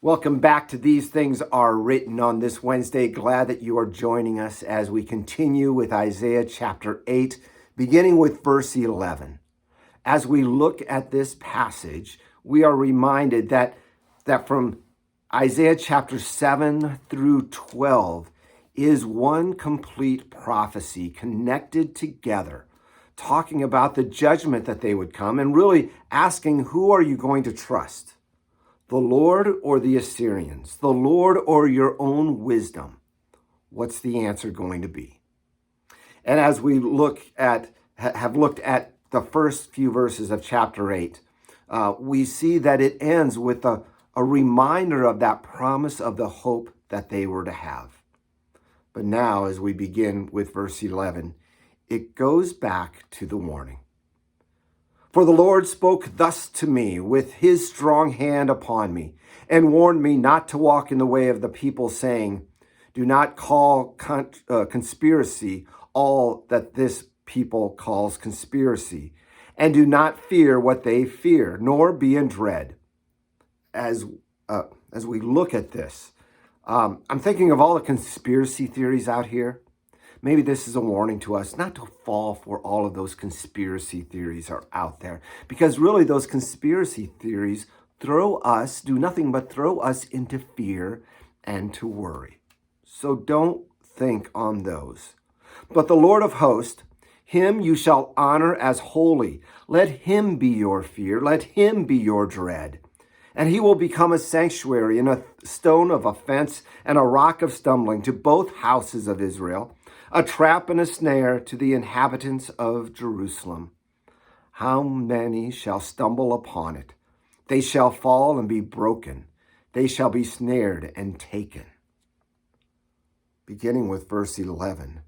Welcome back to These Things Are Written on this Wednesday. Glad that you are joining us as we continue with Isaiah chapter 8, beginning with verse 11. As we look at this passage, we are reminded that from Isaiah chapter 7 through 12 is one complete prophecy connected together, talking about the judgment that they would come and really asking, who are you going to trust? The Lord or the Assyrians? The Lord or your own wisdom? What's the answer going to be? And as we have looked at the first few verses of chapter 8, we see that it ends with a reminder of that promise of the hope that they were to have. But now, as we begin with verse 11, it goes back to the warning. For the Lord spoke thus to me with his strong hand upon me, and warned me not to walk in the way of the people, saying, do not call conspiracy all that this people calls conspiracy, and do not fear what they fear, nor be in dread. As we look at this, I'm thinking of all the conspiracy theories out here. Maybe this is a warning to us not to fall for all of those conspiracy theories are out there, because really those conspiracy theories do nothing but throw us into fear and to worry. So don't think on those. But the Lord of hosts, him you shall honor as holy. Let him be your fear. Let him be your dread. And he will become a sanctuary and a stone of offense and a rock of stumbling to both houses of Israel, a trap and a snare to the inhabitants of Jerusalem. How many shall stumble upon it? They shall fall and be broken. They shall be snared and taken. Beginning with verse 11.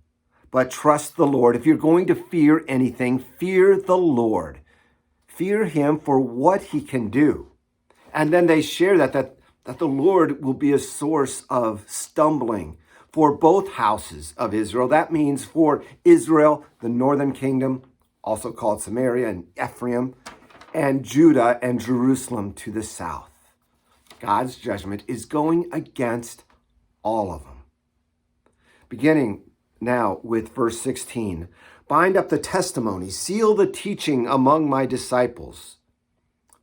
But trust the Lord. If you're going to fear anything, fear the Lord. Fear him for what he can do. And then they share that the Lord will be a source of stumbling for both houses of Israel. That means for Israel, the northern kingdom, also called Samaria and Ephraim, and Judah and Jerusalem to the south. God's judgment is going against all of them. Beginning now with verse 16. Bind up the testimony, seal the teaching among my disciples.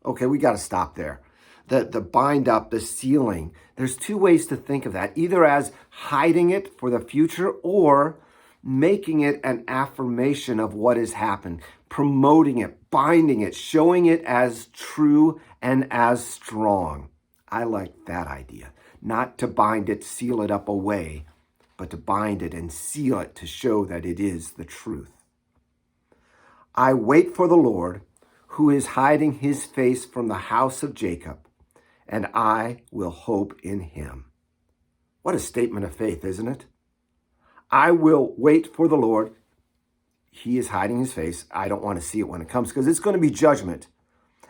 Okay, we got to stop there. The bind up, the sealing, there's two ways to think of that, either as hiding it for the future or making it an affirmation of what has happened, promoting it, binding it, showing it as true and as strong. I like that idea. Not to bind it, seal it up away, but to bind it and seal it to show that it is the truth. I wait for the Lord, who is hiding his face from the house of Jacob, and I will hope in him. What a statement of faith, isn't it? I will wait for the Lord. He is hiding his face. I don't want to see it when it comes because it's going to be judgment.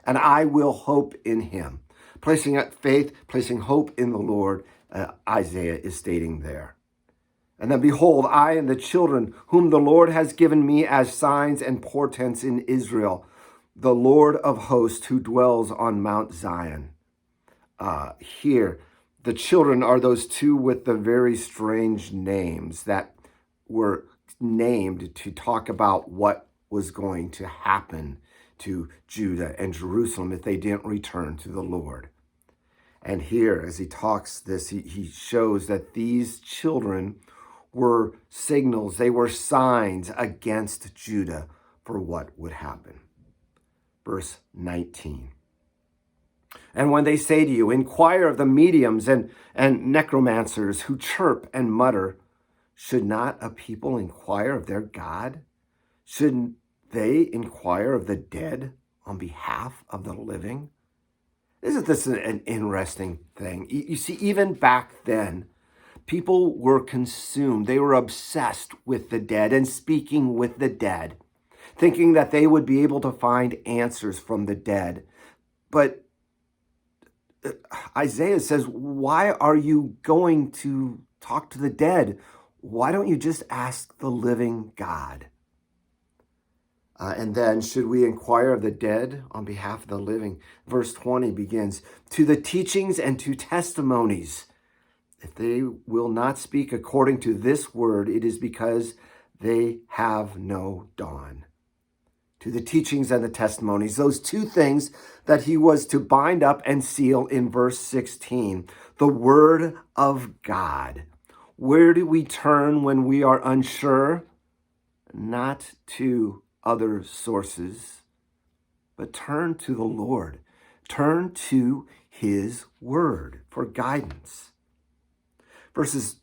And I will hope in him. Placing faith, placing hope in the Lord, Isaiah is stating there. And then behold, I and the children whom the Lord has given me as signs and portents in Israel, the Lord of hosts who dwells on Mount Zion. Here, the children are those two with the very strange names that were named to talk about what was going to happen to Judah and Jerusalem if they didn't return to the Lord. And here, as he talks this, he shows that these children were signals, they were signs against Judah for what would happen. Verse 19. And when they say to you, inquire of the mediums and necromancers who chirp and mutter, should not a people inquire of their God? Shouldn't they inquire of the dead on behalf of the living? Isn't this an interesting thing? You see, even back then, people were consumed. They were obsessed with the dead and speaking with the dead, thinking that they would be able to find answers from the dead. But Isaiah says, why are you going to talk to the dead? Why don't you just ask the living God? And then, should we inquire of the dead on behalf of the living? Verse 20 begins, to the teachings and to testimonies. If they will not speak according to this word, it is because they have no dawn. To the teachings and the testimonies, those two things that he was to bind up and seal in verse 16, the word of God. Where do we turn when we are unsure? Not to other sources, but turn to the Lord. Turn to his word for guidance. Verses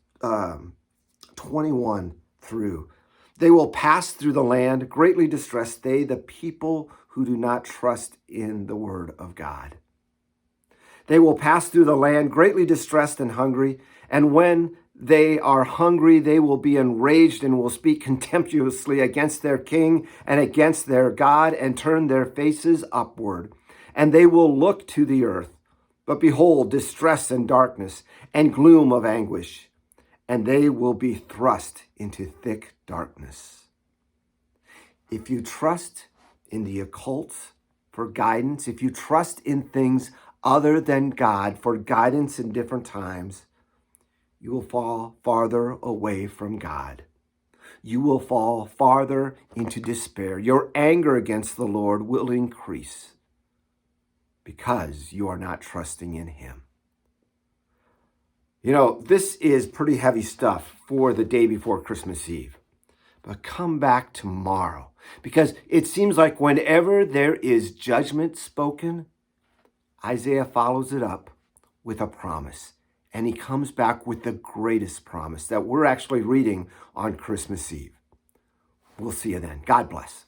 21 through. They will pass through the land, greatly distressed, they, the people who do not trust in the word of God. They will pass through the land, greatly distressed and hungry, and when they are hungry, they will be enraged and will speak contemptuously against their king and against their God and turn their faces upward. And they will look to the earth. But behold, distress and darkness and gloom of anguish, and they will be thrust into thick darkness. If you trust in the occult for guidance, if you trust in things other than God for guidance in different times, you will fall farther away from God. You will fall farther into despair. Your anger against the Lord will increase because you are not trusting in him. You know, this is pretty heavy stuff for the day before Christmas Eve. But come back tomorrow, because it seems like whenever there is judgment spoken, Isaiah follows it up with a promise. And he comes back with the greatest promise that we're actually reading on Christmas Eve. We'll see you then. God bless.